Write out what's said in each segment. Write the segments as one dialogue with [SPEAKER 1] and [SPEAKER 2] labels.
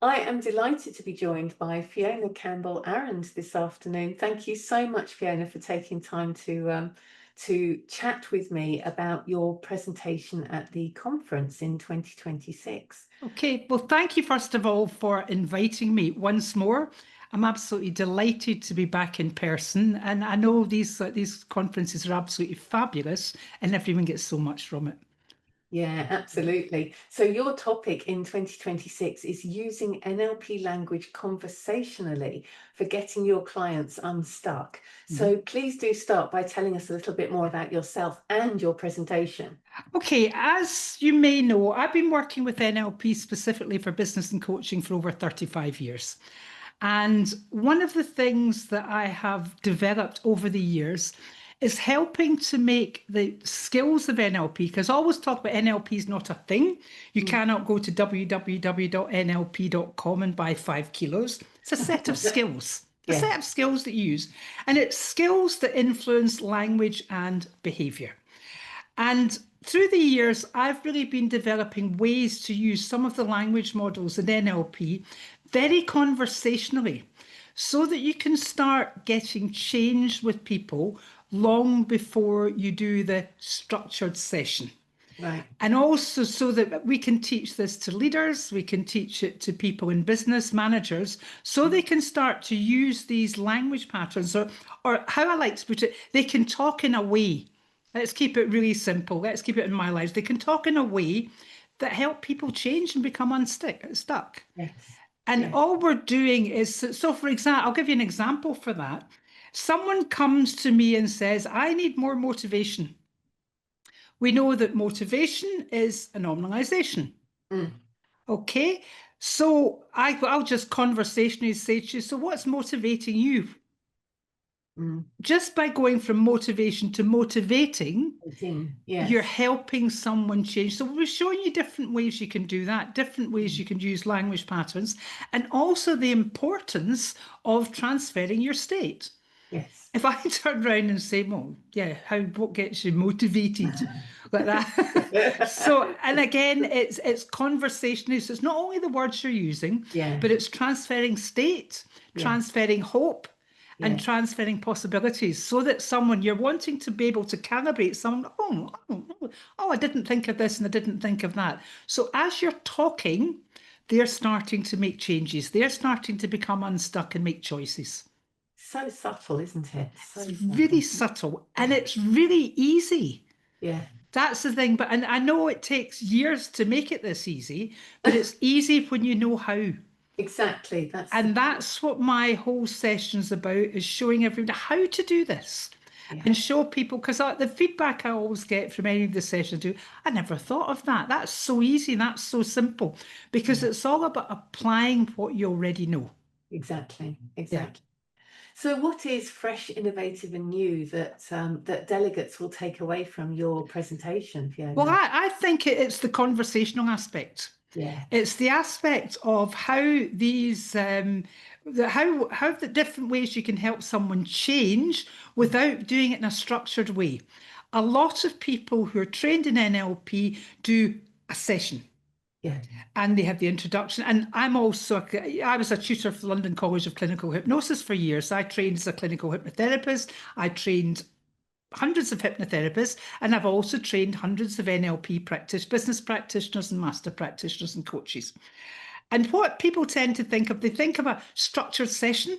[SPEAKER 1] I am delighted to be joined by Fiona Campbell Arrand this afternoon. Thank you so much, Fiona, for taking time to chat with me about your presentation at the conference in 2026.
[SPEAKER 2] Okay, well, thank you first of all for inviting me once more. I'm absolutely delighted to be back in person, and I know these conferences are absolutely fabulous, and everyone gets so much from it.
[SPEAKER 1] Yeah, absolutely. So your topic in 2026 is using NLP language conversationally for getting your clients unstuck. So please do start by telling us a little bit more about yourself and your presentation.
[SPEAKER 2] Okay, as you may know, I've been working with NLP specifically for business and coaching for over 35 years. And one of the things that I have developed over the years is helping to make the skills of NLP, because I always talk about NLP is not a thing. You cannot go to www.nlp.com and buy 5 kilos. It's a set of skills. A set of skills that you use. And it's skills that influence language and behavior. And through the years, I've really been developing ways to use some of the language models in NLP very conversationally so that you can start getting change with people long before you do the structured session.
[SPEAKER 1] Right.
[SPEAKER 2] And also so that we can teach this to leaders, we can teach it to people in business, managers, so they can start to use these language patterns, or how I like to put it, they can talk in a way. Let's keep it really simple. Let's keep it in my lives. They can talk in a way that help people change and become unstuck.
[SPEAKER 1] Yes.
[SPEAKER 2] And all we're doing is, so for example, I'll give you an example for that. Someone comes to me and says, I need more motivation. We know that motivation is a nominalization. Okay, so I'll just conversationally say to you, so what's motivating you? Just by going from motivation to motivating, you're helping someone change. So we're showing you different ways you can do that, different ways you can use language patterns, and also the importance of transferring your state.
[SPEAKER 1] Yes.
[SPEAKER 2] If I turn around and say, well, yeah, what gets you motivated like that? So, and again, it's conversational. So it's not only the words you're using, but it's transferring state, transferring hope, and transferring possibilities, so that someone you're wanting to be able to calibrate someone, I didn't think of this and I didn't think of that. So as you're talking, they're starting to make changes. They're starting to become unstuck and make choices.
[SPEAKER 1] So subtle, isn't it?
[SPEAKER 2] It's really subtle, and it's really easy.
[SPEAKER 1] Yeah.
[SPEAKER 2] That's the thing. And I know it takes years to make it this easy, but it's easy when you know how.
[SPEAKER 1] Exactly.
[SPEAKER 2] That's what my whole session's about, is showing everybody how to do this. And show people, because the feedback I always get from any of the sessions I never thought of that. That's so easy, that's so simple, because it's all about applying what you already know.
[SPEAKER 1] Exactly. So what is fresh, innovative and new that that delegates will take away from your presentation, Fiona?
[SPEAKER 2] Well, I think it's the conversational aspect.
[SPEAKER 1] Yeah.
[SPEAKER 2] It's the aspect of how these how the different ways you can help someone change without doing it in a structured way. A lot of people who are trained in NLP do a session.
[SPEAKER 1] Yeah.
[SPEAKER 2] And they have the introduction. And I was a tutor for the London College of Clinical Hypnosis for years. I trained as a clinical hypnotherapist. I trained hundreds of hypnotherapists, and I've also trained hundreds of NLP business practitioners and master practitioners and coaches. And what people tend to think of, they think of a structured session,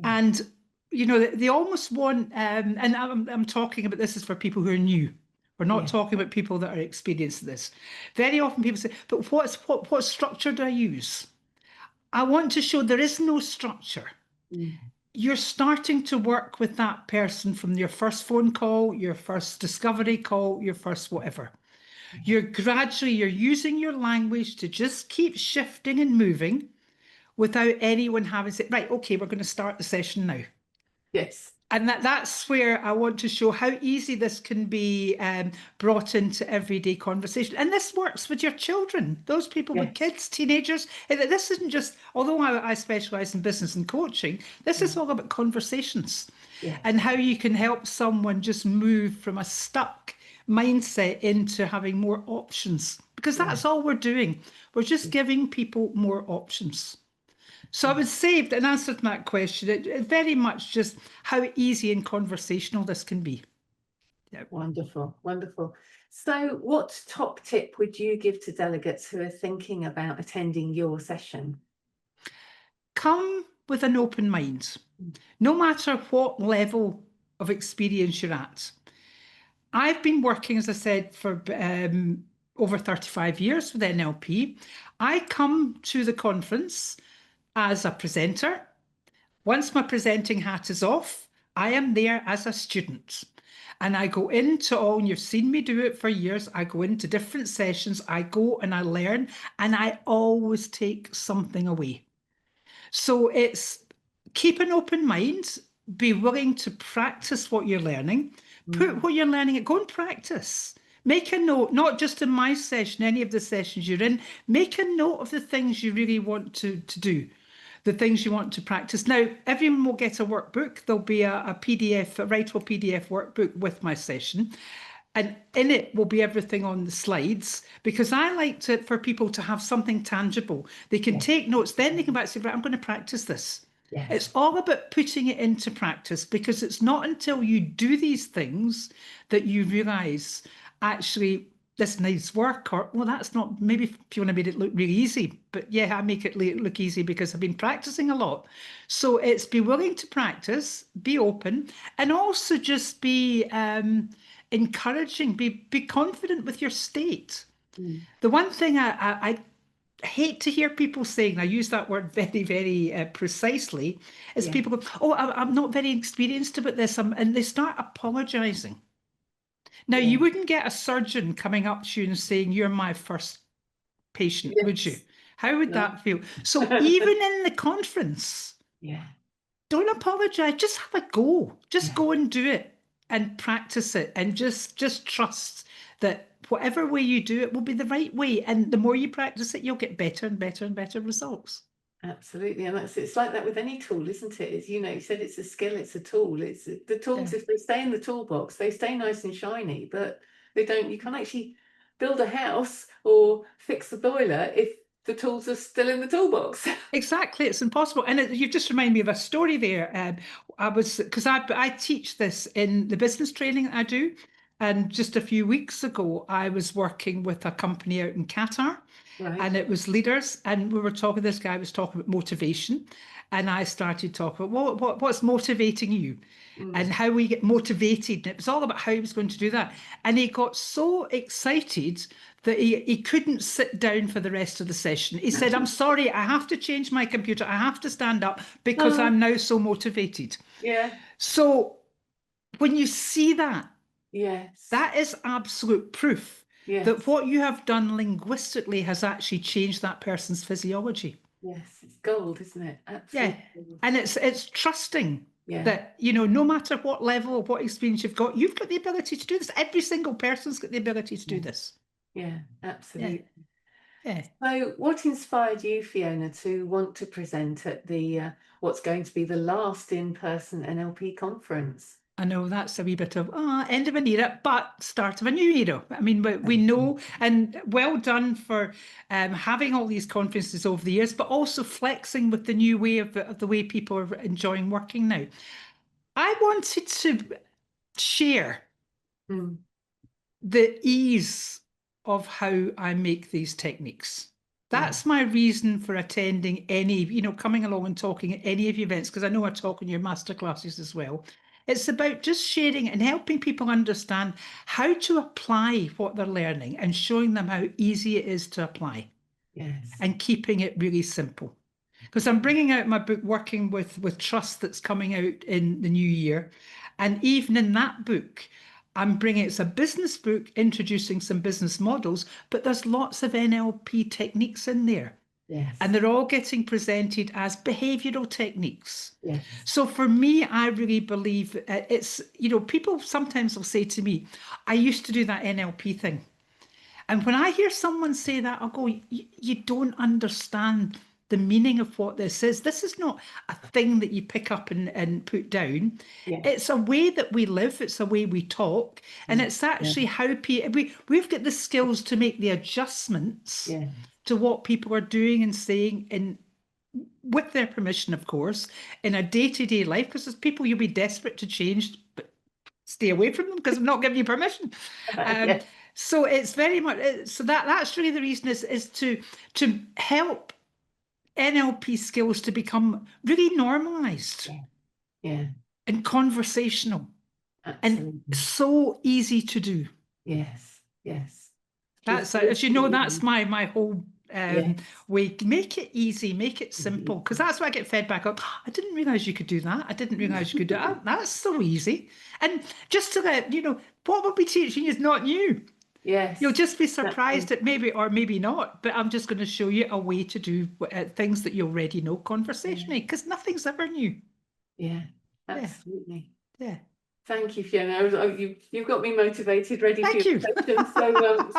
[SPEAKER 2] and they almost want, and I'm talking about, this is for people who are new. We're not talking about people that are experienced in this. Very often people say, but what structure do I use? I want to show there is no structure. You're starting to work with that person from your first phone call, your first discovery call, your first whatever. You're using your language to just keep shifting and moving without anyone having to say, right, okay, we're going to start the session now.
[SPEAKER 1] Yes.
[SPEAKER 2] And that's where I want to show how easy this can be brought into everyday conversation. And this works with your children, those people with kids, teenagers. This isn't just, although I specialise in business and coaching, this is all about conversations and how you can help someone just move from a stuck mindset into having more options, because that's all we're doing. We're just giving people more options. So I would say, in answer to that question, it very much just how easy and conversational this can be. Yeah.
[SPEAKER 1] Wonderful, wonderful. So what top tip would you give to delegates who are thinking about attending your session?
[SPEAKER 2] Come with an open mind, no matter what level of experience you're at. I've been working, as I said, for over 35 years with NLP. I come to the conference as a presenter. Once my presenting hat is off, I am there as a student. And I go into all, and you've seen me do it for years, I go into different sessions, I go and I learn, and I always take something away. So it's keep an open mind, be willing to practice what you're learning, put what you're learning, go and practice. Make a note, not just in my session, any of the sessions you're in, make a note of the things you really want to do, the things you want to practice. Now, everyone will get a workbook. There'll be a PDF, a writable PDF workbook with my session. And in it will be everything on the slides, because I like for people to have something tangible. They can take notes, then they can back and say, right, I'm going to practice this.
[SPEAKER 1] Yes.
[SPEAKER 2] It's all about putting it into practice, because it's not until you do these things that you realise, actually, this needs work, or, well, that's not, maybe Fiona made it look really easy, but yeah, I make it look easy because I've been practicing a lot. So it's be willing to practice, be open, and also just be encouraging, be confident with your state. The one thing I hate to hear people saying, and I use that word very, very precisely, is people go, oh, I'm not very experienced about this, and they start apologising. Now, you wouldn't get a surgeon coming up to you and saying, you're my first patient, would you? How would that feel? So even in the conference, don't apologise, just have a go. Just go and do it and practice it, and just trust that whatever way you do it will be the right way. And the more you practice it, you'll get better and better and better results.
[SPEAKER 1] Absolutely. And it's like that with any tool, isn't it? As you know, you said it's a skill, it's a tool. It's the tools, if they stay in the toolbox, they stay nice and shiny, but they don't, you can't actually build a house or fix the boiler if the tools are still in the toolbox.
[SPEAKER 2] Exactly, it's impossible. And you've just reminded me of a story there. Because I teach this in the business training that I do. And just a few weeks ago, I was working with a company out in Qatar.
[SPEAKER 1] Right.
[SPEAKER 2] And it was leaders, and we were talking, this guy was talking about motivation, and I started talking about what's motivating you and how we get motivated. And it was all about how he was going to do that. And he got so excited that he couldn't sit down for the rest of the session. He said, I'm sorry, I have to change my computer. I have to stand up because I'm now so motivated.
[SPEAKER 1] Yeah.
[SPEAKER 2] So when you see that, that is absolute proof that what you have done linguistically has actually changed that person's physiology.
[SPEAKER 1] Yes, it's gold, isn't it? Absolutely.
[SPEAKER 2] Yeah, and it's trusting that, you know, no matter what level or what experience you've got the ability to do this. Every single person's got the ability to do this.
[SPEAKER 1] Yeah, absolutely.
[SPEAKER 2] Yeah.
[SPEAKER 1] So what inspired you, Fiona, to want to present at the what's going to be the last in-person NLP conference?
[SPEAKER 2] I know that's a wee bit of end of an era, but start of a new era. I mean, we know, and well done for having all these conferences over the years, but also flexing with the new way of the way people are enjoying working now. I wanted to share the ease of how I make these techniques. That's my reason for attending any, coming along and talking at any of your events, because I know I talk in your masterclasses as well. It's about just sharing and helping people understand how to apply what they're learning and showing them how easy it is to apply.
[SPEAKER 1] Yes.
[SPEAKER 2] And keeping it really simple. Because I'm bringing out my book, Working with Trust, that's coming out in the new year. And even in that book, it's a business book introducing some business models, but there's lots of NLP techniques in there.
[SPEAKER 1] Yes.
[SPEAKER 2] And they're all getting presented as behavioral techniques.
[SPEAKER 1] Yes.
[SPEAKER 2] So for me, I really believe it's, people sometimes will say to me, I used to do that NLP thing. And when I hear someone say that, I'll go, you don't understand the meaning of what this is. This is not a thing that you pick up and put down.
[SPEAKER 1] Yeah.
[SPEAKER 2] It's a way that we live. It's a way we talk. And it's actually how we've got the skills to make the adjustments to what people are doing and saying with their permission, of course, in a day-to-day life, because there's people you'll be desperate to change, but stay away from them because I'm not giving you permission. So it's very much, so that's really the reason is to help NLP skills to become really normalized and conversational.
[SPEAKER 1] Absolutely.
[SPEAKER 2] And so easy to do.
[SPEAKER 1] Yes.
[SPEAKER 2] That's, as you know, that's my whole way. Make it easy, make it simple, because that's what I get fed back up. I didn't realize you could do that. I didn't realize you could do that. That's so easy. And just to let you know, what we'll be teaching is not new.
[SPEAKER 1] Yes.
[SPEAKER 2] You'll just be surprised at maybe or maybe not, but I'm just going to show you a way to do things that you already know conversationally, because nothing's ever new.
[SPEAKER 1] Yeah, absolutely.
[SPEAKER 2] Yeah.
[SPEAKER 1] Thank you, Fiona. You've got me motivated, ready for your questions.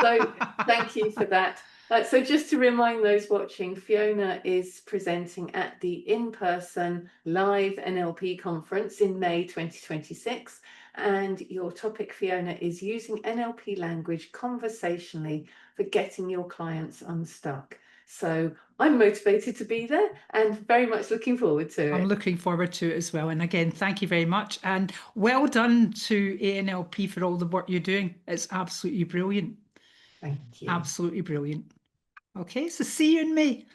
[SPEAKER 1] So thank you for that. So just to remind those watching, Fiona is presenting at the In-Person Live NLP Conference in May 2026. And your topic, Fiona, is using NLP language conversationally for getting your clients unstuck. So I'm motivated to be there and very much looking forward to it.
[SPEAKER 2] I'm looking forward to it as well. And again, thank you very much. And well done to ANLP for all the work you're doing. It's absolutely brilliant.
[SPEAKER 1] Thank you.
[SPEAKER 2] Absolutely brilliant. Okay, so see you in May.